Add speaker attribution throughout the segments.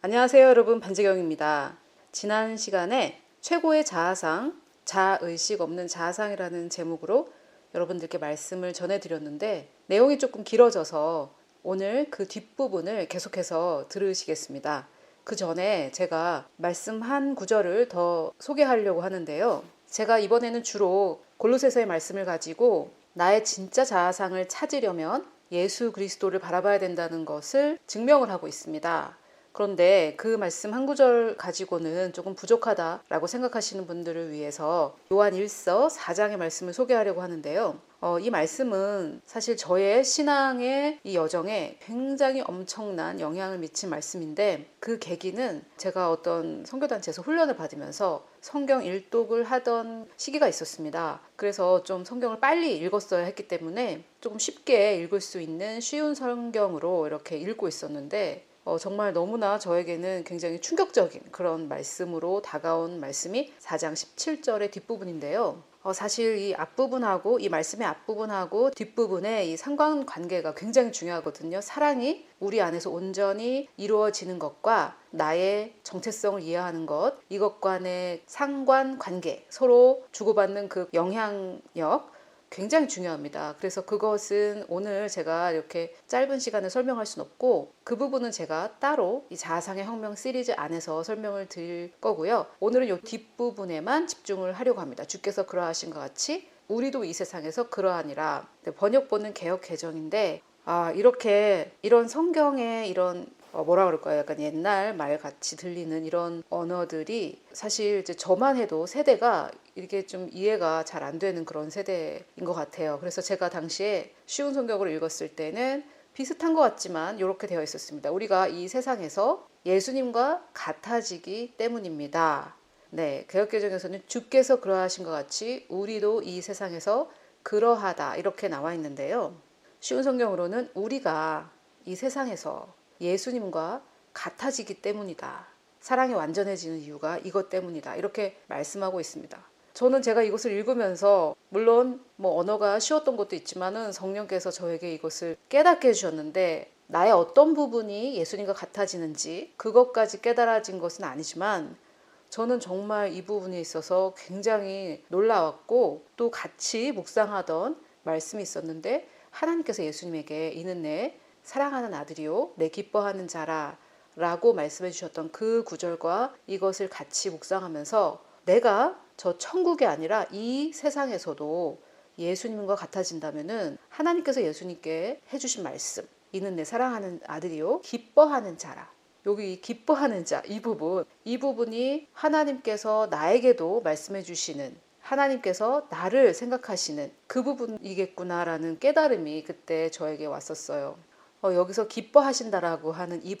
Speaker 1: 안녕하세요 여러분, 반지경입니다. 지난 시간에 최고의 자아상, 자의식 없는 자아상이라는 제목으로 여러분들께 말씀을 전해드렸는데 내용이 조금 길어져서 오늘 그 뒷부분을 계속해서 들으시겠습니다. 그 전에 제가 말씀 한 구절을 더 소개하려고 하는데요. 제가 이번에는 주로 골로새서의 말씀을 가지고 나의 진짜 자아상을 찾으려면 예수 그리스도를 바라봐야 된다는 것을 증명을 하고 있습니다. 그런데 그 말씀 한 구절 가지고는 조금 부족하다라고 생각하시는 분들을 위해서 요한 1서 4장의 말씀을 소개하려고 하는데요. 이 말씀은 사실 저의 신앙의 이 여정에 굉장히 엄청난 영향을 미친 말씀인데, 그 계기는 제가 어떤 선교단체에서 훈련을 받으면서 성경 일독을 하던 시기가 있었습니다. 그래서 좀 성경을 빨리 읽었어야 했기 때문에 조금 쉽게 읽을 수 있는 쉬운 성경으로 이렇게 읽고 있었는데 정말 너무나 저에게는 굉장히 충격적인 그런 말씀으로 다가온 말씀이 4장 17절의 뒷부분인데요. 사실 이 앞부분하고 이 말씀의 앞부분하고 뒷부분의 이 상관관계가 굉장히 중요하거든요. 사랑이 우리 안에서 온전히 이루어지는 것과 나의 정체성을 이해하는 것, 이것과의 상관관계, 서로 주고받는 그 영향력, 굉장히 중요합니다. 그래서 그것은 오늘 제가 이렇게 짧은 시간에 설명할 수는 없고, 그 부분은 제가 따로 이 자아상의 혁명 시리즈 안에서 설명을 드릴 거고요. 오늘은 이 뒷부분에만 집중을 하려고 합니다. 주께서 그러하신 것 같이 우리도 이 세상에서 그러하니라. 번역본은 개역 개정인데 이렇게 이런 성경의 이런 뭐라 그럴까요? 약간 옛날 말 같이 들리는 이런 언어들이 사실 이제 저만 해도 세대가 이렇게 좀 이해가 잘 안 되는 그런 세대인 것 같아요. 그래서 제가 당시에 쉬운 성경을 읽었을 때는 비슷한 것 같지만 이렇게 되어 있었습니다. 우리가 이 세상에서 예수님과 같아지기 때문입니다. 네, 개역개정에서는 주께서 그러하신 것 같이 우리도 이 세상에서 그러하다 이렇게 나와 있는데요. 쉬운 성경으로는 우리가 이 세상에서 예수님과 같아지기 때문이다. 사랑이 완전해지는 이유가 이것 때문이다. 이렇게 말씀하고 있습니다. 저는 제가 이것을 읽으면서 물론 언어가 쉬웠던 것도 있지만은 성령께서 저에게 이것을 깨닫게 해주셨는데, 나의 어떤 부분이 예수님과 같아지는지 그것까지 깨달아진 것은 아니지만 저는 정말 이 부분에 있어서 굉장히 놀라웠고, 또 같이 묵상하던 말씀이 있었는데, 하나님께서 예수님에게 이는 내 사랑하는 아들이요 내 기뻐하는 자라 라고 말씀해 주셨던 그 구절과 이것을 같이 묵상하면서 내가 저 천국이 아니라 이 세상에서도 예수님과 같아진다면은 하나님께서 예수님께 해주신 말씀, 이는 내 사랑하는 아들이요 기뻐하는 자라. 여기 이 기뻐하는 자, 이 부분이 하나님께서 나에게도 말씀해 주시는, 하나님께서 나를 생각하시는 그 부분이겠구나라는 깨달음이 그때 저에게 왔었어요. 여기서 기뻐하신다라고 하는 이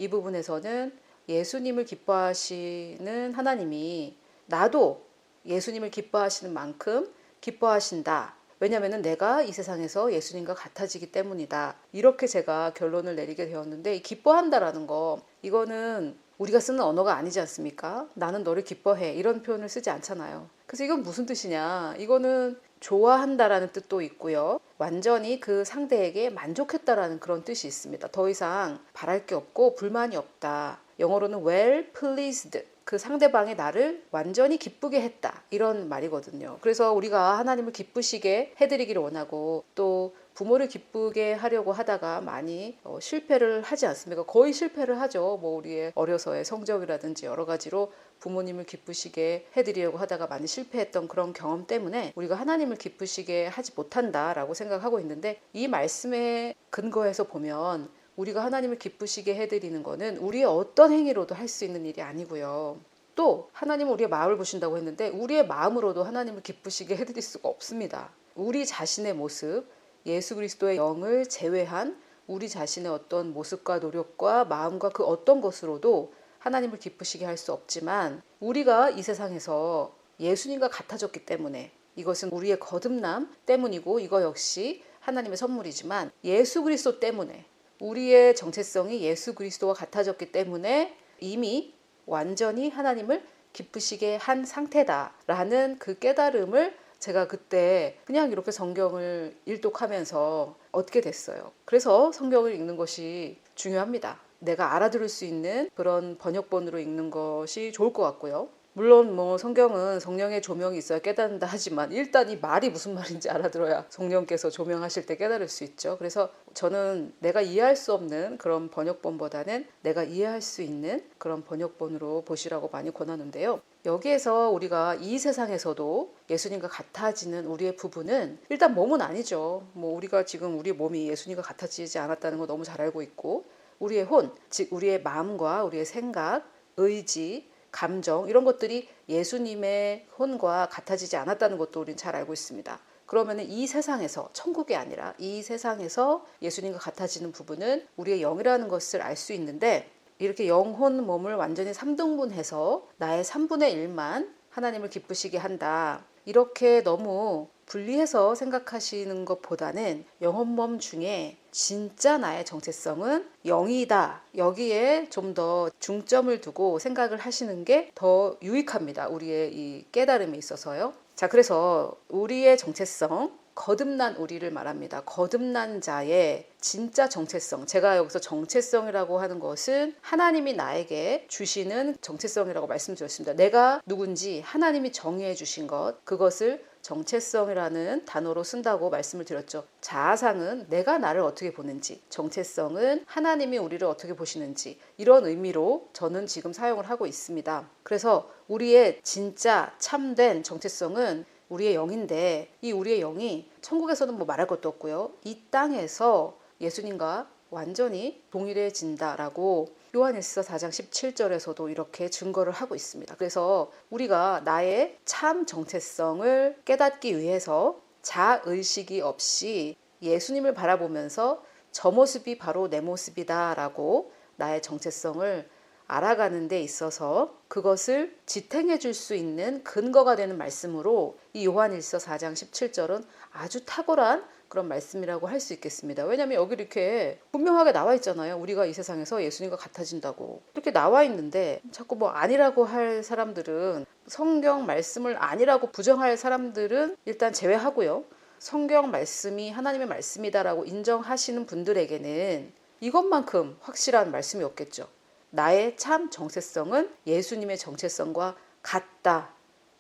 Speaker 1: 부분에서는 예수님을 기뻐하시는 하나님이 나도 예수님을 기뻐하시는 만큼 기뻐하신다. 왜냐하면 내가 이 세상에서 예수님과 같아지기 때문이다. 이렇게 제가 결론을 내리게 되었는데, 이 기뻐한다라는 거, 이거는 우리가 쓰는 언어가 아니지 않습니까? 나는 너를 기뻐해, 이런 표현을 쓰지 않잖아요. 그래서 이건 무슨 뜻이냐? 이거는 좋아한다라는 뜻도 있고요. 완전히 그 상대에게 만족했다라는 그런 뜻이 있습니다. 더 이상 바랄 게 없고 불만이 없다. 영어로는 well pleased. 그 상대방이 나를 완전히 기쁘게 했다, 이런 말이거든요. 그래서 우리가 하나님을 기쁘시게 해드리기를 원하고, 또 부모를 기쁘게 하려고 하다가 많이 실패를 하지 않습니까? 거의 실패를 하죠. 우리의 어려서의 성적이라든지 여러 가지로 부모님을 기쁘시게 해드리려고 하다가 많이 실패했던 그런 경험 때문에 우리가 하나님을 기쁘시게 하지 못한다라고 생각하고 있는데, 이 말씀에 근거해서 보면 우리가 하나님을 기쁘시게 해드리는 것은 우리의 어떤 행위로도 할 수 있는 일이 아니고요. 또 하나님은 우리의 마음을 보신다고 했는데 우리의 마음으로도 하나님을 기쁘시게 해드릴 수가 없습니다. 우리 자신의 모습, 예수 그리스도의 영을 제외한 우리 자신의 어떤 모습과 노력과 마음과 그 어떤 것으로도 하나님을 기쁘시게 할 수 없지만, 우리가 이 세상에서 예수님과 같아졌기 때문에 이것은 우리의 거듭남 때문이고, 이거 역시 하나님의 선물이지만 예수 그리스도 때문에 우리의 정체성이 예수 그리스도와 같아졌기 때문에 이미 완전히 하나님을 기쁘시게 한 상태다라는 그 깨달음을 제가 그때 그냥 이렇게 성경을 일독하면서 얻게 됐어요. 그래서 성경을 읽는 것이 중요합니다. 내가 알아들을 수 있는 그런 번역본으로 읽는 것이 좋을 것 같고요. 물론 뭐 성경은 성령의 조명이 있어야 깨닫는다 하지만 일단 이 말이 무슨 말인지 알아들어야 성령께서 조명하실 때 깨달을 수 있죠. 그래서 저는 내가 이해할 수 없는 그런 번역본보다는 내가 이해할 수 있는 그런 번역본으로 보시라고 많이 권하는데요. 여기에서 우리가 이 세상에서도 예수님과 같아지는 우리의 부분은 일단 몸은 아니죠. 뭐 우리가 지금 우리 몸이 예수님과 같아지지 않았다는 거 너무 잘 알고 있고, 우리의 혼, 즉 우리의 마음과 우리의 생각, 의지, 감정 이런 것들이 예수님의 혼과 같아지지 않았다는 것도 우리는 잘 알고 있습니다. 그러면 이 세상에서, 천국이 아니라 이 세상에서 예수님과 같아지는 부분은 우리의 영이라는 것을 알 수 있는데, 이렇게 영혼 몸을 완전히 3등분해서 나의 3분의 1만 하나님을 기쁘시게 한다, 이렇게 너무 분리해서 생각하시는 것보다는 영혼 몸 중에 진짜 나의 정체성은 영이다, 여기에 좀 더 중점을 두고 생각을 하시는 게 더 유익합니다. 우리의 이 깨달음에 있어서요. 자, 그래서 우리의 정체성, 거듭난 우리를 말합니다. 거듭난 자의 진짜 정체성. 제가 여기서 정체성이라고 하는 것은 하나님이 나에게 주시는 정체성이라고 말씀드렸습니다. 내가 누군지 하나님이 정의해 주신 것, 그것을 정체성이라는 단어로 쓴다고 말씀을 드렸죠. 자아상은 내가 나를 어떻게 보는지, 정체성은 하나님이 우리를 어떻게 보시는지, 이런 의미로 저는 지금 사용을 하고 있습니다. 그래서 우리의 진짜 참된 정체성은 우리의 영인데, 이 우리의 영이 천국에서는 뭐 말할 것도 없고요, 이 땅에서 예수님과 완전히 동일해진다라고 요한일서 4장 17절에서도 이렇게 증거를 하고 있습니다. 그래서 우리가 나의 참 정체성을 깨닫기 위해서 자의식이 없이 예수님을 바라보면서 저 모습이 바로 내 모습이다라고 나의 정체성을 알아가는 데 있어서 그것을 지탱해 줄 수 있는 근거가 되는 말씀으로 이 요한일서 4장 17절은 아주 탁월한 그런 말씀이라고 할 수 있겠습니다. 왜냐하면 여기 이렇게 분명하게 나와 있잖아요. 우리가 이 세상에서 예수님과 같아진다고 이렇게 나와 있는데, 자꾸 뭐 아니라고 할 사람들은, 성경 말씀을 아니라고 부정할 사람들은 일단 제외하고요, 성경 말씀이 하나님의 말씀이다라고 인정하시는 분들에게는 이것만큼 확실한 말씀이 없겠죠. 나의 참 정체성은 예수님의 정체성과 같다,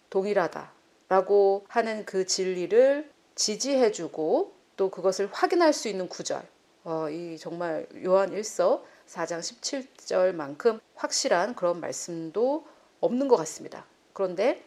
Speaker 1: 동일하다 라고 하는 그 진리를 지지해주고 또 그것을 확인할 수 있는 구절, 이 정말 요한 1서 4장 17절만큼 확실한 그런 말씀도 없는 것 같습니다. 그런데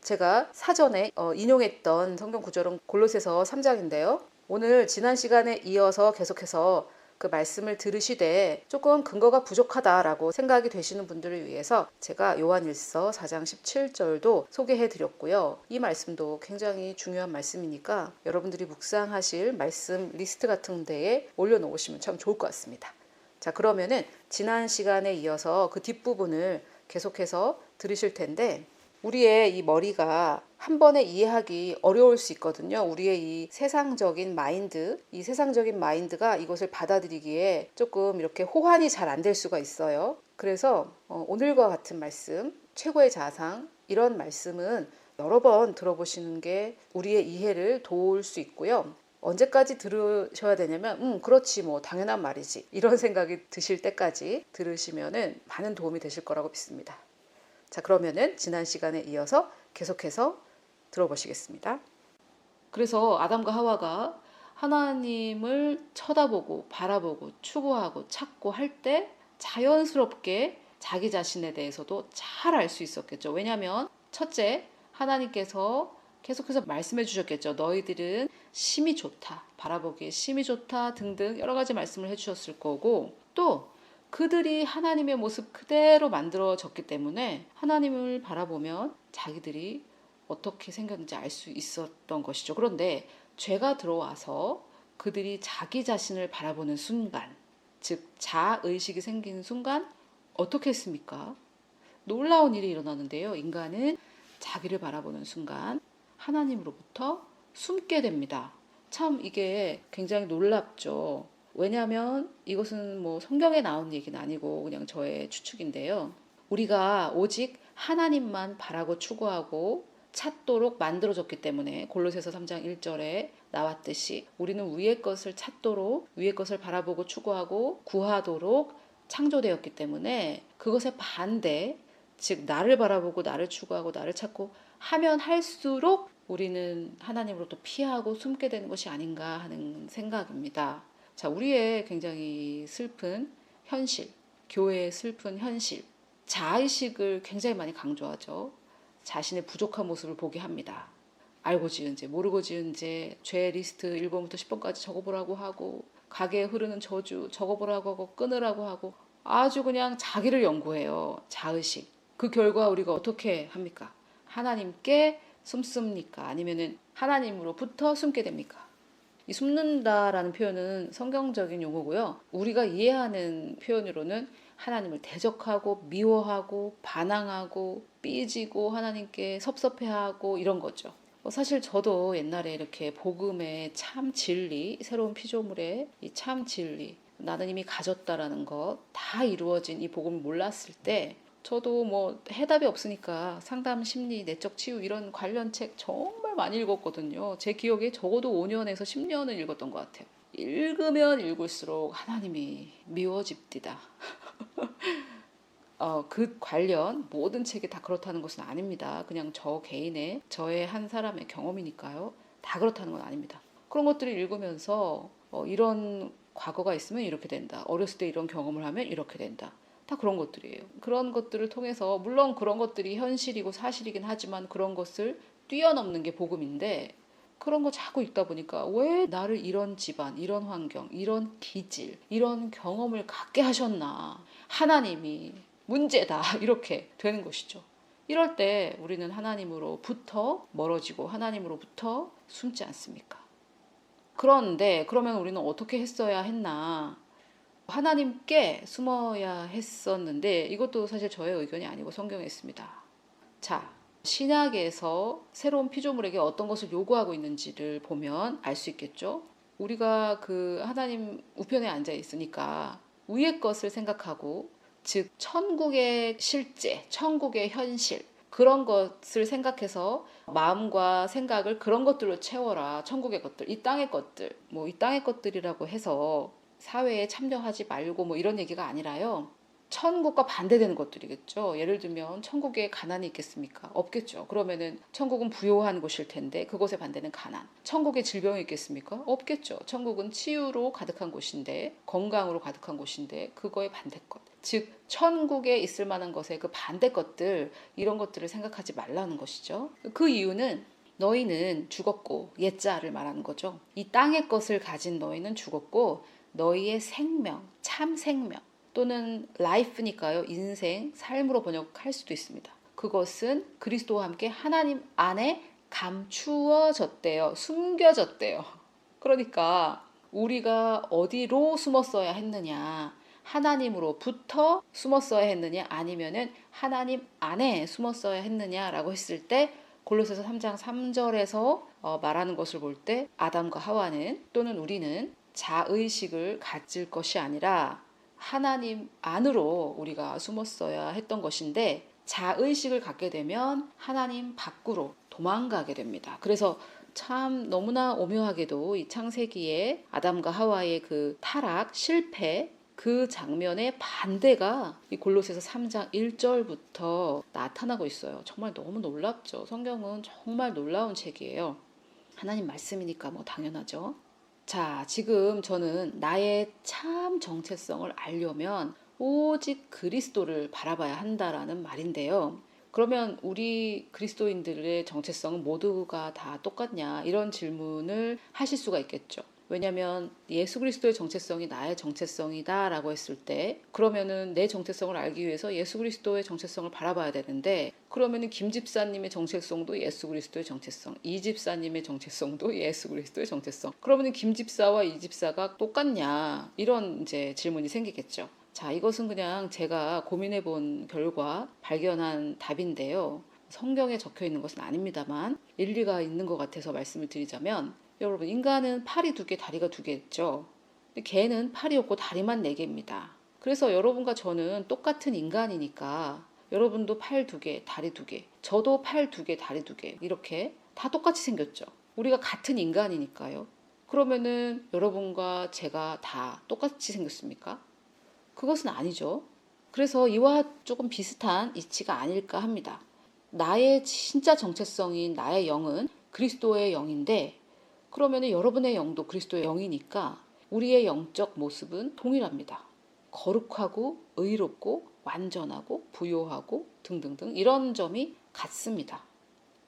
Speaker 1: 제가 사전에 인용했던 성경 구절은 골로새서 3장인데요. 오늘 지난 시간에 이어서 계속해서 그 말씀을 들으시되 조금 근거가 부족하다라고 생각이 되시는 분들을 위해서 제가 요한일서 4장 17절도 소개해 드렸고요. 이 말씀도 굉장히 중요한 말씀이니까 여러분들이 묵상하실 말씀 리스트 같은 데에 올려놓으시면 참 좋을 것 같습니다. 자, 그러면은 지난 시간에 이어서 그 뒷부분을 계속해서 들으실 텐데, 우리의 이 머리가 한 번에 이해하기 어려울 수 있거든요. 우리의 이 세상적인 마인드, 이 세상적인 마인드가 이것을 받아들이기에 조금 이렇게 호환이 잘 안 될 수가 있어요. 그래서 오늘과 같은 말씀, 최고의 자상, 이런 말씀은 여러 번 들어보시는 게 우리의 이해를 도울 수 있고요. 언제까지 들으셔야 되냐면 그렇지 뭐 당연한 말이지, 이런 생각이 드실 때까지 들으시면은 많은 도움이 되실 거라고 믿습니다. 자, 그러면은 지난 시간에 이어서 계속해서 들어보시겠습니다. 그래서 아담과 하와가 하나님을 쳐다보고 바라보고 추구하고 찾고 할 때 자연스럽게 자기 자신에 대해서도 잘 알 수 있었겠죠. 왜냐하면 첫째, 하나님께서 계속해서 말씀해 주셨겠죠. 너희들은 심이 좋다, 바라보기에 심이 좋다 등등 여러 가지 말씀을 해주셨을 거고, 또 그들이 하나님의 모습 그대로 만들어졌기 때문에 하나님을 바라보면 자기들이 어떻게 생겼는지 알 수 있었던 것이죠. 그런데 죄가 들어와서 그들이 자기 자신을 바라보는 순간, 즉 자의식이 생기는 순간 어떻게 했습니까? 놀라운 일이 일어나는데요. 인간은 자기를 바라보는 순간 하나님으로부터 숨게 됩니다. 참 이게 굉장히 놀랍죠. 왜냐하면 이것은 뭐 성경에 나온 얘기는 아니고 그냥 저의 추측인데요. 우리가 오직 하나님만 바라고 추구하고 찾도록 만들어졌기 때문에 골로새서 3장 1절에 나왔듯이 우리는 위의 것을 찾도록, 위의 것을 바라보고 추구하고 구하도록 창조되었기 때문에 그것에 반대, 즉 나를 바라보고 나를 추구하고 나를 찾고 하면 할수록 우리는 하나님으로부터 피하고 숨게 되는 것이 아닌가 하는 생각입니다. 자, 우리의 굉장히 슬픈 현실, 교회의 슬픈 현실, 자의식을 굉장히 많이 강조하죠. 자신의 부족한 모습을 보게 합니다. 알고 지은 죄, 모르고 지은 죄, 죄 리스트 1번부터 10번까지 적어보라고 하고, 가게에 흐르는 저주 적어보라고 하고, 끊으라고 하고, 아주 그냥 자기를 연구해요. 자의식. 그 결과 우리가 어떻게 합니까? 하나님께 숨습니까? 아니면은 하나님으로부터 숨게 됩니까? 이 숨는다라는 표현은 성경적인 용어고요. 우리가 이해하는 표현으로는 하나님을 대적하고 미워하고 반항하고 삐지고 하나님께 섭섭해하고 이런 거죠. 사실 저도 옛날에 이렇게 복음의 참 진리, 새로운 피조물의 이 참 진리, 나는 이미 가졌다라는 것, 다 이루어진 이 복음을 몰랐을 때 저도 뭐 해답이 없으니까 상담 심리, 내적 치유 이런 관련 책 정말 많이 읽었거든요. 제 기억에 적어도 5년에서 10년은 읽었던 것 같아요. 읽으면 읽을수록 하나님이 미워집디다. 그 관련 모든 책이 다 그렇다는 것은 아닙니다. 그냥 저 개인의 저의 한 사람의 경험이니까요. 다 그렇다는 건 아닙니다. 그런 것들을 읽으면서 이런 과거가 있으면 이렇게 된다. 어렸을 때 이런 경험을 하면 이렇게 된다. 다 그런 것들이에요. 그런 것들을 통해서 물론 그런 것들이 현실이고 사실이긴 하지만 그런 것을 뛰어넘는 게 복음인데 그런 거 자꾸 읽다 보니까 왜 나를 이런 집안, 이런 환경, 이런 기질, 이런 경험을 갖게 하셨나. 하나님이 문제다. 이렇게 되는 것이죠. 이럴 때 우리는 하나님으로부터 멀어지고 하나님으로부터 숨지 않습니까? 그런데 그러면 우리는 어떻게 했어야 했나? 하나님께 숨어야 했었는데 이것도 사실 저의 의견이 아니고 성경에 있습니다. 자, 신약에서 새로운 피조물에게 어떤 것을 요구하고 있는지를 보면 알 수 있겠죠. 우리가 그 하나님 우편에 앉아 있으니까 위의 것을 생각하고 즉 천국의 실제, 천국의 현실 그런 것을 생각해서 마음과 생각을 그런 것들로 채워라. 천국의 것들, 이 땅의 것들, 뭐 이 땅의 것들이라고 해서 사회에 참여하지 말고 뭐 이런 얘기가 아니라요. 천국과 반대되는 것들이겠죠. 예를 들면 천국에 가난이 있겠습니까? 없겠죠. 그러면은 천국은 부요한 곳일 텐데 그곳에 반대는 가난. 천국에 질병이 있겠습니까? 없겠죠. 천국은 치유로 가득한 곳인데 건강으로 가득한 곳인데 그거의 반대 것. 즉 천국에 있을 만한 것의 그 반대 것들 이런 것들을 생각하지 말라는 것이죠. 그 이유는 너희는 죽었고 옛자를 말하는 거죠. 이 땅의 것을 가진 너희는 죽었고 너희의 생명, 참 생명 또는 life니까요. 인생, 삶으로 번역할 수도 있습니다. 그것은 그리스도와 함께 하나님 안에 감추어졌대요. 숨겨졌대요. 그러니까 우리가 어디로 숨었어야 했느냐? 하나님으로부터 숨었어야 했느냐? 아니면은 하나님 안에 숨었어야 했느냐라고 했을 때 골로새서 3장 3절에서 말하는 것을 볼 때 아담과 하와는 또는 우리는 자의식을 가질 것이 아니라 하나님 안으로 우리가 숨었어야 했던 것인데 자의식을 갖게 되면 하나님 밖으로 도망가게 됩니다. 그래서 참 너무나 오묘하게도 이 창세기에 아담과 하와의 그 타락, 실패 그 장면의 반대가 이 골로새서 3장 1절부터 나타나고 있어요. 정말 너무 놀랍죠. 성경은 정말 놀라운 책이에요. 하나님 말씀이니까 뭐 당연하죠. 자, 지금 저는 나의 참 정체성을 알려면 오직 그리스도를 바라봐야 한다라는 말인데요. 그러면 우리 그리스도인들의 정체성은 모두가 다 똑같냐? 이런 질문을 하실 수가 있겠죠. 왜냐하면 예수 그리스도의 정체성이 나의 정체성이다라고 했을 때 그러면은 내 정체성을 알기 위해서 예수 그리스도의 정체성을 바라봐야 되는데 그러면은 김 집사님의 정체성도 예수 그리스도의 정체성, 이 집사님의 정체성도 예수 그리스도의 정체성. 그러면은 김 집사와 이 집사가 똑같냐? 이런 이제 질문이 생기겠죠. 자, 이것은 그냥 제가 고민해 본 결과 발견한 답인데요. 성경에 적혀 있는 것은 아닙니다만 일리가 있는 것 같아서 말씀을 드리자면 여러분 인간은 팔이 2개 다리가 2개 있죠. 근데 개는 팔이 없고 다리만 4개입니다. 그래서 여러분과 저는 똑같은 인간이니까 여러분도 팔 2개 다리 2개 저도 팔 2개 다리 2개 이렇게 다 똑같이 생겼죠. 우리가 같은 인간이니까요. 그러면은 여러분과 제가 다 똑같이 생겼습니까? 그것은 아니죠. 그래서 이와 조금 비슷한 이치가 아닐까 합니다. 나의 진짜 정체성인 나의 영은 그리스도의 영인데, 그러면 여러분의 영도 그리스도의 영이니까 우리의 영적 모습은 동일합니다. 거룩하고 의롭고 완전하고 부요하고 등등등 이런 점이 같습니다.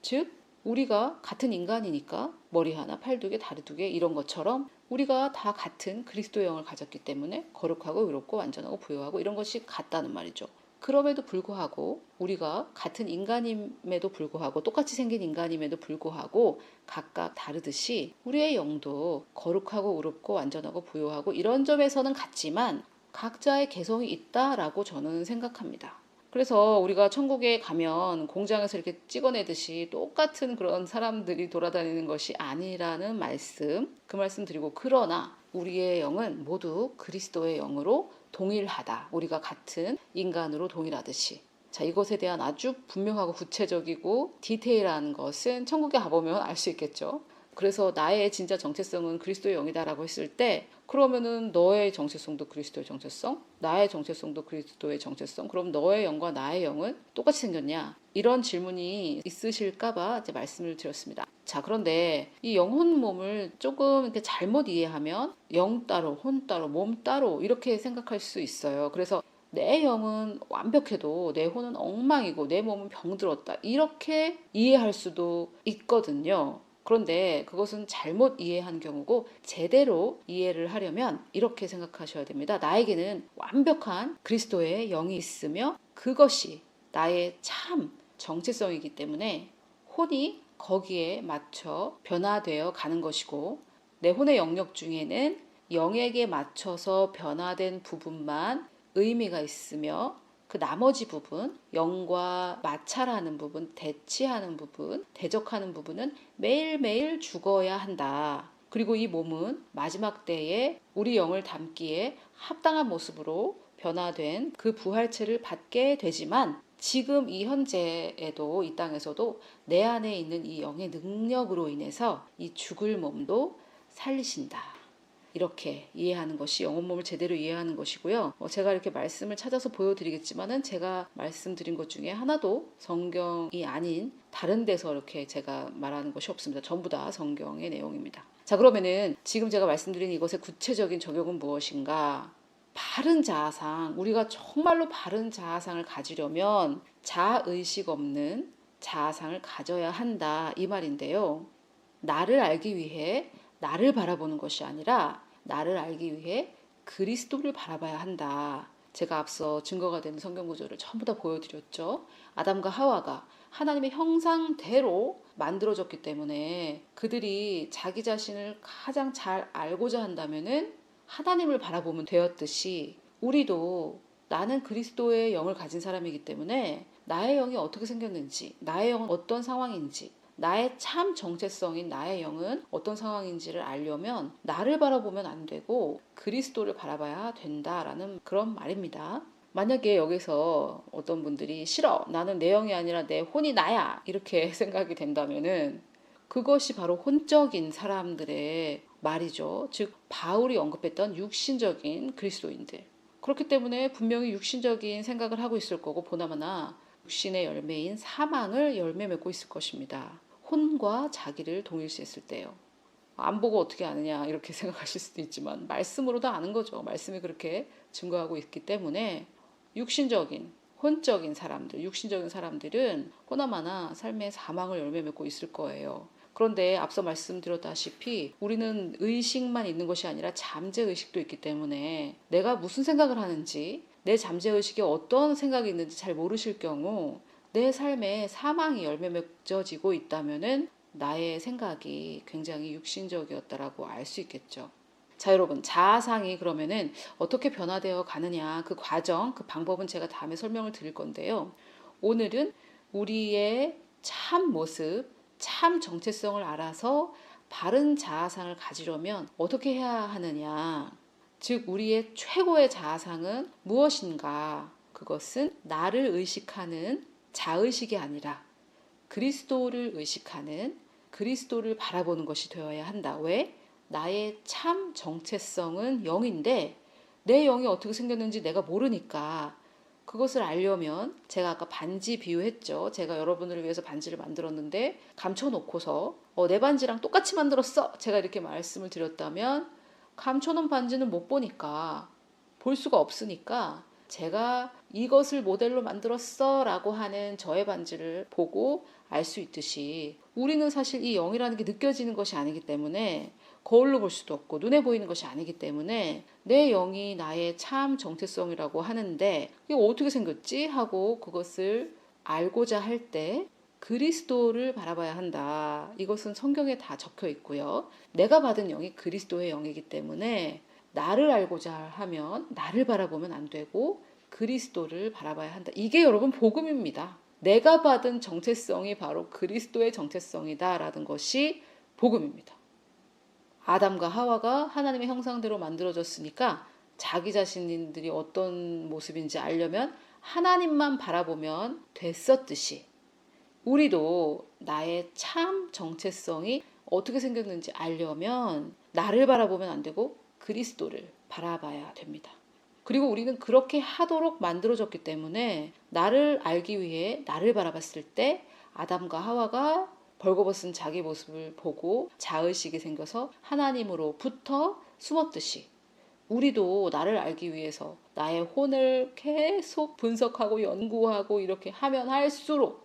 Speaker 1: 즉 우리가 같은 인간이니까 머리 하나 팔 두 개 다리 두 개 이런 것처럼 우리가 다 같은 그리스도의 영을 가졌기 때문에 거룩하고 의롭고 완전하고 부요하고 이런 것이 같다는 말이죠. 그럼에도 불구하고 우리가 같은 인간임에도 불구하고 똑같이 생긴 인간임에도 불구하고 각각 다르듯이 우리의 영도 거룩하고 의롭고 완전하고 부요하고 이런 점에서는 같지만 각자의 개성이 있다라고 저는 생각합니다. 그래서 우리가 천국에 가면 공장에서 이렇게 찍어내듯이 똑같은 그런 사람들이 돌아다니는 것이 아니라는 말씀, 그 말씀 드리고, 그러나 우리의 영은 모두 그리스도의 영으로 동일하다. 우리가 같은 인간으로 동일하듯이. 자, 이것에 대한 아주 분명하고 구체적이고 디테일한 것은 천국에 가보면 알 수 있겠죠. 그래서 나의 진짜 정체성은 그리스도의 영이다라고 했을 때, 그러면은 너의 정체성도 그리스도의 정체성, 나의 정체성도 그리스도의 정체성, 그럼 너의 영과 나의 영은 똑같이 생겼냐? 이런 질문이 있으실까봐 이제 말씀을 드렸습니다. 자, 그런데 이 영혼 몸을 조금 이렇게 잘못 이해하면 영 따로, 혼 따로, 몸 따로 이렇게 생각할 수 있어요. 그래서 내 영은 완벽해도 내 혼은 엉망이고 내 몸은 병들었다, 이렇게 이해할 수도 있거든요. 그런데 그것은 잘못 이해한 경우고, 제대로 이해를 하려면 이렇게 생각하셔야 됩니다. 나에게는 완벽한 그리스도의 영이 있으며 그것이 나의 참 정체성이기 때문에 혼이 거기에 맞춰 변화되어 가는 것이고, 내 혼의 영역 중에는 영에게 맞춰서 변화된 부분만 의미가 있으며 그 나머지 부분, 영과 마찰하는 부분, 대치하는 부분, 대적하는 부분은 매일매일 죽어야 한다. 그리고 이 몸은 마지막 때에 우리 영을 담기에 합당한 모습으로 변화된 그 부활체를 받게 되지만, 지금 이 현재에도 이 땅에서도 내 안에 있는 이 영의 능력으로 인해서 이 죽을 몸도 살리신다. 이렇게 이해하는 것이 영혼 몸을 제대로 이해하는 것이고요. 제가 이렇게 말씀을 찾아서 보여드리겠지만은 제가 말씀드린 것 중에 하나도 성경이 아닌 다른 데서 이렇게 제가 말하는 것이 없습니다. 전부 다 성경의 내용입니다. 자, 그러면은 지금 제가 말씀드린 이것의 구체적인 적용은 무엇인가? 바른 자아상, 우리가 정말로 바른 자아상을 가지려면 자의식 없는 자아상을 가져야 한다, 이 말인데요. 나를 알기 위해 나를 바라보는 것이 아니라 나를 알기 위해 그리스도를 바라봐야 한다. 제가 앞서 증거가 되는 성경 구절을 전부 다 보여드렸죠. 아담과 하와가 하나님의 형상대로 만들어졌기 때문에 그들이 자기 자신을 가장 잘 알고자 한다면은 하나님을 바라보면 되었듯이, 우리도 나는 그리스도의 영을 가진 사람이기 때문에 나의 영이 어떻게 생겼는지, 나의 영은 어떤 상황인지, 나의 참 정체성인 나의 영은 어떤 상황인지를 알려면 나를 바라보면 안 되고 그리스도를 바라봐야 된다라는 그런 말입니다. 만약에 여기서 어떤 분들이 싫어, 나는 내 영이 아니라 내 혼이 나야, 이렇게 생각이 된다면은 그것이 바로 혼적인 사람들의 말이죠. 즉 바울이 언급했던 육신적인 그리스도인들. 그렇기 때문에 분명히 육신적인 생각을 하고 있을 거고, 보나마나 육신의 열매인 사망을 열매 맺고 있을 것입니다. 혼과 자기를 동일시했을 때요. 안 보고 어떻게 아느냐 이렇게 생각하실 수도 있지만 말씀으로도 아는 거죠. 말씀이 그렇게 증거하고 있기 때문에 육신적인, 혼적인 사람들, 육신적인 사람들은 보나마나 삶의 사망을 열매 맺고 있을 거예요. 그런데 앞서 말씀드렸다시피 우리는 의식만 있는 것이 아니라 잠재의식도 있기 때문에 내가 무슨 생각을 하는지, 내 잠재의식에 어떤 생각이 있는지 잘 모르실 경우 내 삶에 사망이 열매 맺어지고 있다면은 나의 생각이 굉장히 육신적이었다라고 알 수 있겠죠. 자, 여러분, 자아상이 그러면은 어떻게 변화되어 가느냐, 그 과정, 그 방법은 제가 다음에 설명을 드릴 건데요. 오늘은 우리의 참 모습, 참 정체성을 알아서 바른 자아상을 가지려면 어떻게 해야 하느냐, 즉 우리의 최고의 자아상은 무엇인가? 그것은 나를 의식하는 자의식이 아니라 그리스도를 의식하는, 그리스도를 바라보는 것이 되어야 한다. 왜? 나의 참 정체성은 영인데 내 영이 어떻게 생겼는지 내가 모르니까 그것을 알려면 제가 아까 반지 비유했죠. 제가 여러분을 위해서 반지를 만들었는데 감춰놓고서 내 반지랑 똑같이 만들었어. 제가 이렇게 말씀을 드렸다면 감춰놓은 반지는 못 보니까 볼 수가 없으니까 제가 이것을 모델로 만들었어 라고 하는 저의 반지를 보고 알 수 있듯이 우리는 사실 이 영이라는 게 느껴지는 것이 아니기 때문에 거울로 볼 수도 없고 눈에 보이는 것이 아니기 때문에 내 영이 나의 참 정체성이라고 하는데 이게 어떻게 생겼지? 하고 그것을 알고자 할 때 그리스도를 바라봐야 한다. 이것은 성경에 다 적혀 있고요. 내가 받은 영이 그리스도의 영이기 때문에 나를 알고자 하면 나를 바라보면 안 되고 그리스도를 바라봐야 한다. 이게 여러분 복음입니다. 내가 받은 정체성이 바로 그리스도의 정체성이다라는 것이 복음입니다. 아담과 하와가 하나님의 형상대로 만들어졌으니까 자기 자신들이 어떤 모습인지 알려면 하나님만 바라보면 됐었듯이 우리도 나의 참 정체성이 어떻게 생겼는지 알려면 나를 바라보면 안 되고 그리스도를 바라봐야 됩니다. 그리고 우리는 그렇게 하도록 만들어졌기 때문에 나를 알기 위해 나를 바라봤을 때 아담과 하와가 벌거벗은 자기 모습을 보고 자의식이 생겨서 하나님으로부터 숨었듯이 우리도 나를 알기 위해서 나의 혼을 계속 분석하고 연구하고 이렇게 하면 할수록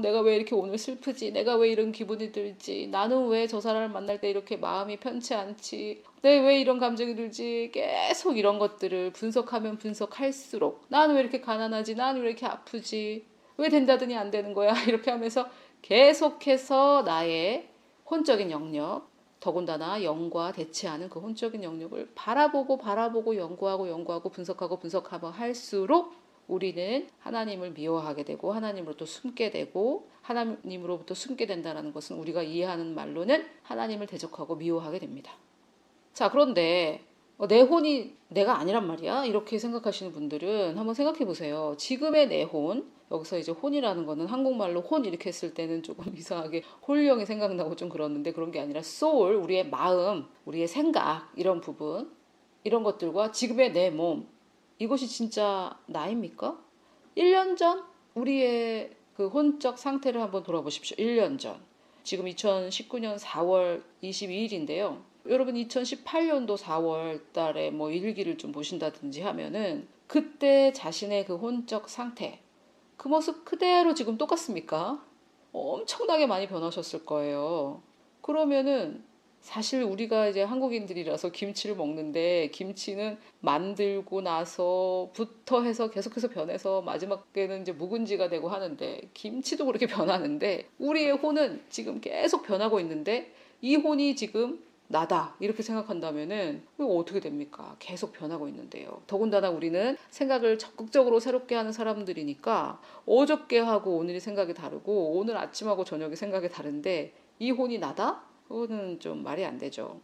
Speaker 1: 내가 왜 이렇게 오늘 슬프지? 내가 왜 이런 기분이 들지? 나는 왜 저 사람을 만날 때 이렇게 마음이 편치 않지? 내가 왜 이런 감정이 들지? 계속 이런 것들을 분석하면 분석할수록 나는 왜 이렇게 가난하지? 나는 왜 이렇게 아프지? 왜 된다더니 안 되는 거야? 이렇게 하면서 계속해서 나의 혼적인 영역, 더군다나 영과 대치하는 그 혼적인 영역을 바라보고 연구하고 분석하면 할수록 우리는 하나님을 미워하게 되고 하나님으로부터 숨게 되고 하나님으로부터 숨게 된다는 것은 우리가 이해하는 말로는 하나님을 대적하고 미워하게 됩니다. 자, 그런데 내 혼이 내가 아니란 말이야? 이렇게 생각하시는 분들은 한번 생각해 보세요. 지금의 내 혼, 여기서 이제 혼이라는 거는 한국말로 혼 이렇게 했을 때는 조금 이상하게 홀령이 생각나고 좀 그러는데 그런 게 아니라 soul, 우리의 마음, 우리의 생각 이런 부분 이런 것들과 지금의 내 몸 이것이 진짜 나입니까? 1년 전 우리의 그 혼적 상태를 한번 돌아보십시오. 1년 전. 지금 2019년 4월 22일인데요. 여러분 2018년도 4월 달에 뭐 일기를 좀 보신다든지 하면은 그때 자신의 그 혼적 상태 그 모습 그대로 지금 똑같습니까? 엄청나게 많이 변하셨을 거예요. 그러면은 사실 우리가 이제 한국인들이라서 김치를 먹는데 김치는 만들고 나서부터 해서 계속해서 변해서 마지막에는 이제 묵은지가 되고 하는데 김치도 그렇게 변하는데 우리의 혼은 지금 계속 변하고 있는데 이 혼이 지금 나다 이렇게 생각한다면은 이거 어떻게 됩니까? 계속 변하고 있는데요. 더군다나 우리는 생각을 적극적으로 새롭게 하는 사람들이니까 어저께 하고 오늘이 생각이 다르고 오늘 아침하고 저녁이 생각이 다른데 이 혼이 나다? 그거는 좀 말이 안 되죠.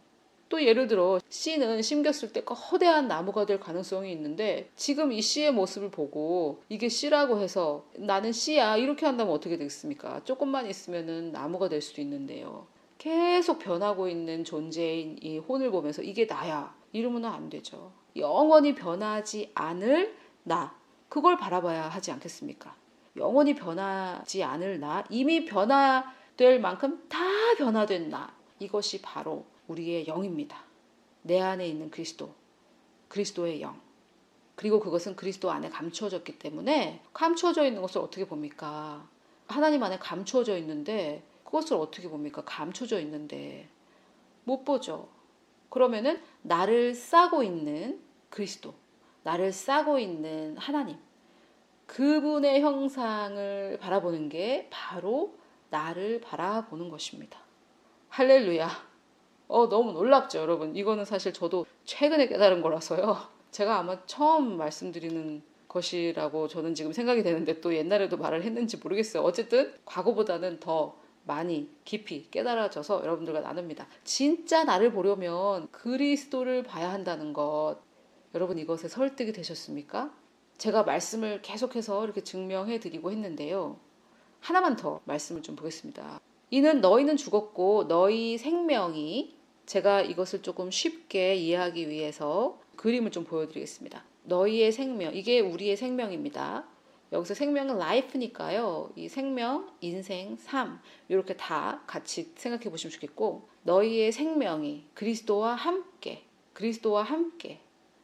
Speaker 1: 또 예를 들어 씨는 심겼을 때 거대한 나무가 될 가능성이 있는데 지금 이 씨의 모습을 보고 이게 씨라고 해서 나는 씨야 이렇게 한다면 어떻게 되겠습니까? 조금만 있으면은 나무가 될 수도 있는데요. 계속 변하고 있는 존재인 이 혼을 보면서 이게 나야 이러면 안 되죠. 영원히 변하지 않을 나 그걸 바라봐야 하지 않겠습니까? 영원히 변하지 않을 나 이미 변화될 만큼 다 변화된 나 이것이 바로 우리의 영입니다. 내 안에 있는 그리스도, 그리스도의 영. 그리고 그것은 그리스도 안에 감추어졌기 때문에 감추어져 있는 것을 어떻게 봅니까? 하나님 안에 감추어져 있는데 그것을 어떻게 봅니까? 감춰져 있는데 못 보죠. 그러면은 나를 싸고 있는 그리스도, 나를 싸고 있는 하나님, 그분의 형상을 바라보는 게 바로 나를 바라보는 것입니다. 할렐루야. 너무 놀랍죠, 여러분. 이거는 사실 저도 최근에 깨달은 거라서요. 제가 아마 처음 말씀드리는 것이라고 저는 지금 생각이 되는데 또 옛날에도 말을 했는지 모르겠어요. 어쨌든 과거보다는 더 많이 깊이 깨달아져서 여러분들과 나눕니다. 진짜 나를 보려면 그리스도를 봐야 한다는 것. 여러분 이것에 설득이 되셨습니까? 제가 말씀을 계속해서 이렇게 증명해 드리고 했는데요. 하나만 더 말씀을 좀 보겠습니다. 이는 너희는 죽었고 너희 생명이 제가 이것을 조금 쉽게 이해하기 위해서 그림을 좀 보여드리겠습니다. 너희의 생명, 이게 우리의 생명입니다. 여기서 생명은 life니까요. 이 생명, 인생, 삶 이렇게 다 같이 생각해 보시면 좋겠고, 너희의 생명이 그리스도와 함께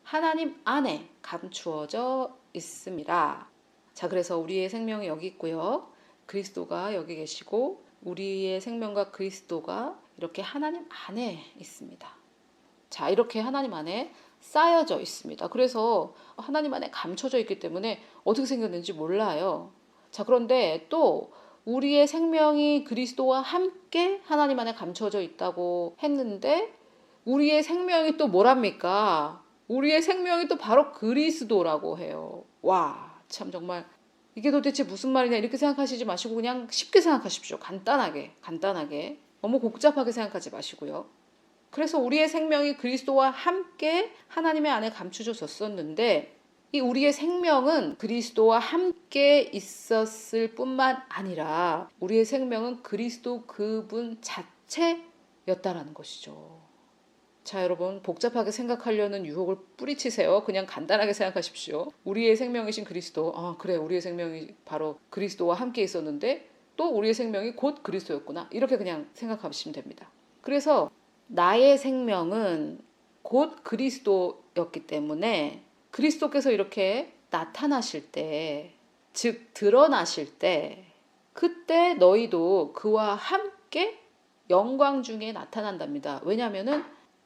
Speaker 1: 하나님 안에 감추어져 있습니다. 자, 그래서 우리의 생명이 여기 있고요. 그리스도가 여기 계시고 우리의 생명과 그리스도가 이렇게 하나님 안에 있습니다. 자, 이렇게 하나님 안에 쌓여져 있습니다. 그래서 하나님 안에 감춰져 있기 때문에 어떻게 생겼는지 몰라요. 자, 그런데 또 우리의 생명이 그리스도와 함께 하나님 안에 감춰져 있다고 했는데, 우리의 생명이 또 뭐랍니까? 우리의 생명이 또 바로 그리스도라고 해요. 와, 참 정말 이게 도대체 무슨 말이냐 이렇게 생각하시지 마시고 그냥 쉽게 생각하십시오. 간단하게. 너무 복잡하게 생각하지 마시고요. 그래서 우리의 생명이 그리스도와 함께 하나님의 안에 감추어졌었는데, 이 우리의 생명은 그리스도와 함께 있었을 뿐만 아니라 우리의 생명은 그리스도 그분 자체였다라는 것이죠. 자, 여러분, 복잡하게 생각하려는 유혹을 뿌리치세요. 그냥 간단하게 생각하십시오. 우리의 생명이신 그리스도. 그래, 우리의 생명이 바로 그리스도와 함께 있었는데 또 우리의 생명이 곧 그리스도였구나. 이렇게 그냥 생각하시면 됩니다. 그래서 나의 생명은 곧 그리스도였기 때문에 그리스도께서 이렇게 나타나실 때, 즉 드러나실 때, 그때 너희도 그와 함께 영광 중에 나타난답니다. 왜냐하면은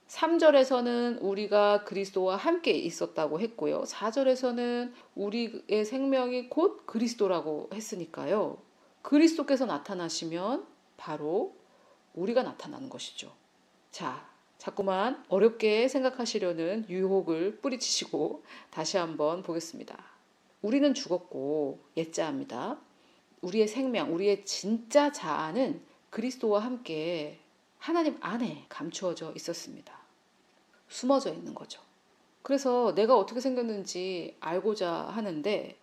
Speaker 1: 3절에서는 우리가 그리스도와 함께 있었다고 했고요. 4절에서는 우리의 생명이 곧 그리스도라고 했으니까요. 그리스도께서 나타나시면 바로 우리가 나타나는 것이죠. 자, 자꾸만 어렵게 생각하시려는 유혹을 뿌리치시고 다시 한번 보겠습니다. 우리는 죽었고 옛자입니다. 우리의 생명, 우리의 진짜 자아는 그리스도와 함께 하나님 안에 감추어져 있었습니다. 숨어져 있는 거죠. 그래서 내가 어떻게 생겼는지 알고자 하는데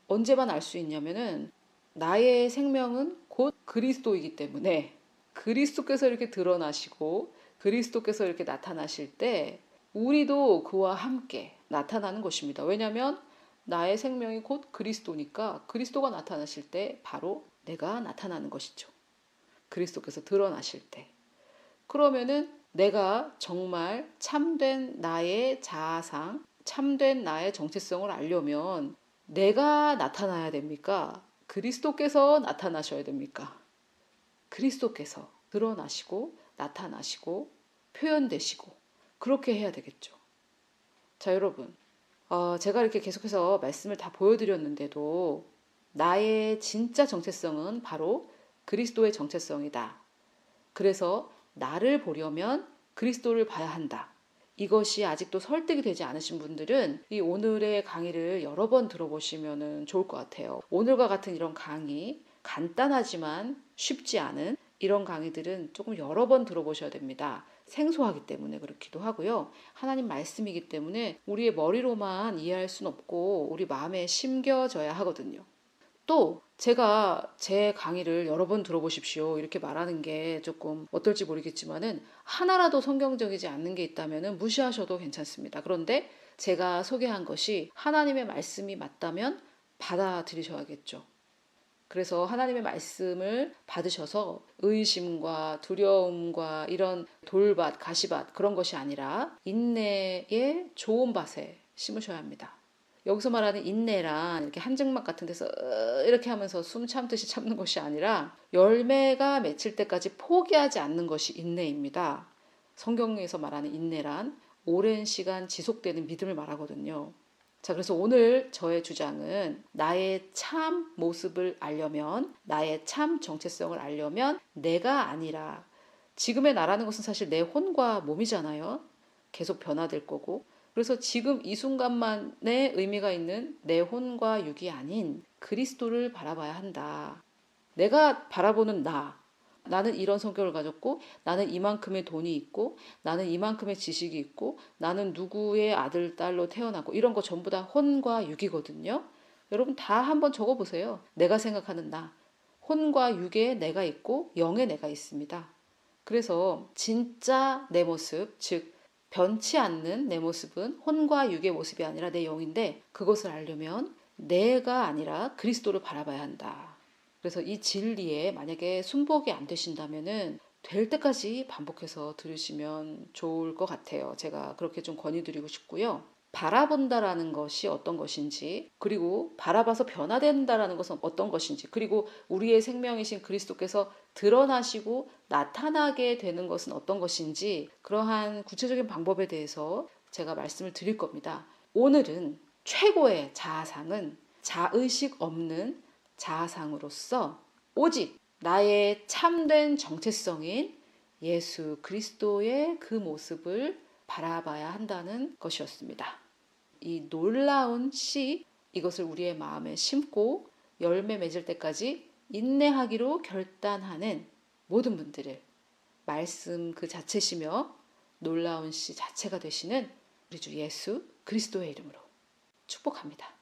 Speaker 1: 언제만 알 수 있냐면은 나의 생명은 곧 그리스도이기 때문에 그리스도께서 이렇게 드러나시고 그리스도께서 이렇게 나타나실 때 우리도 그와 함께 나타나는 것입니다. 왜냐하면 나의 생명이 곧 그리스도니까 그리스도가 나타나실 때 바로 내가 나타나는 것이죠. 그리스도께서 드러나실 때. 그러면은 내가 정말 참된 나의 자아상, 참된 나의 정체성을 알려면 내가 나타나야 됩니까? 그리스도께서 나타나셔야 됩니까? 그리스도께서 드러나시고 나타나시고 표현되시고 그렇게 해야 되겠죠. 자, 여러분, 제가 이렇게 계속해서 말씀을 다 보여드렸는데도 나의 진짜 정체성은 바로 그리스도의 정체성이다. 그래서 나를 보려면 그리스도를 봐야 한다. 이것이 아직도 설득이 되지 않으신 분들은 이 오늘의 강의를 여러 번 들어보시면 좋을 것 같아요. 오늘과 같은 이런 강의, 간단하지만 쉽지 않은 이런 강의들은 조금 여러 번 들어보셔야 됩니다. 생소하기 때문에 그렇기도 하고요. 하나님 말씀이기 때문에 우리의 머리로만 이해할 수는 없고 우리 마음에 심겨져야 하거든요. 또 제가 제 강의를 여러 번 들어보십시오 이렇게 말하는 게 조금 어떨지 모르겠지만은 하나라도 성경적이지 않는 게 있다면 무시하셔도 괜찮습니다. 그런데 제가 소개한 것이 하나님의 말씀이 맞다면 받아들이셔야겠죠. 그래서 하나님의 말씀을 받으셔서 의심과 두려움과 이런 돌밭, 가시밭 그런 것이 아니라 인내의 좋은 밭에 심으셔야 합니다. 여기서 말하는 인내란 이렇게 한증막 같은 데서 이렇게 하면서 숨 참듯이 참는 것이 아니라 열매가 맺힐 때까지 포기하지 않는 것이 인내입니다. 성경에서 말하는 인내란 오랜 시간 지속되는 믿음을 말하거든요. 자, 그래서 오늘 저의 주장은 나의 참 모습을 알려면, 나의 참 정체성을 알려면 내가 아니라, 지금의 나라는 것은 사실 내 혼과 몸이잖아요. 계속 변화될 거고. 그래서 지금 이 순간만의 의미가 있는 내 혼과 육이 아닌 그리스도를 바라봐야 한다. 내가 바라보는 나는 이런 성격을 가졌고, 나는 이만큼의 돈이 있고, 나는 이만큼의 지식이 있고, 나는 누구의 아들, 딸로 태어나고, 이런 거 전부 다 혼과 육이거든요. 여러분 다 한번 적어보세요. 내가 생각하는 나. 혼과 육에 내가 있고, 영에 내가 있습니다. 그래서 진짜 내 모습, 즉 변치 않는 내 모습은 혼과 육의 모습이 아니라 내 영인데 그것을 알려면 내가 아니라 그리스도를 바라봐야 한다. 그래서 이 진리에 만약에 순복이 안 되신다면은 될 때까지 반복해서 들으시면 좋을 것 같아요. 제가 그렇게 좀 권유드리고 싶고요. 바라본다라는 것이 어떤 것인지, 그리고 바라봐서 변화된다라는 것은 어떤 것인지, 그리고 우리의 생명이신 그리스도께서 드러나시고 나타나게 되는 것은 어떤 것인지, 그러한 구체적인 방법에 대해서 제가 말씀을 드릴 겁니다. 오늘은 최고의 자아상은 자의식 없는 자아상으로서 오직 나의 참된 정체성인 예수 그리스도의 그 모습을 바라봐야 한다는 것이었습니다. 이 놀라운 씨, 이것을 우리의 마음에 심고 열매 맺을 때까지 인내하기로 결단하는 모든 분들을 말씀 그 자체시며 놀라운 씨 자체가 되시는 우리 주 예수 그리스도의 이름으로 축복합니다.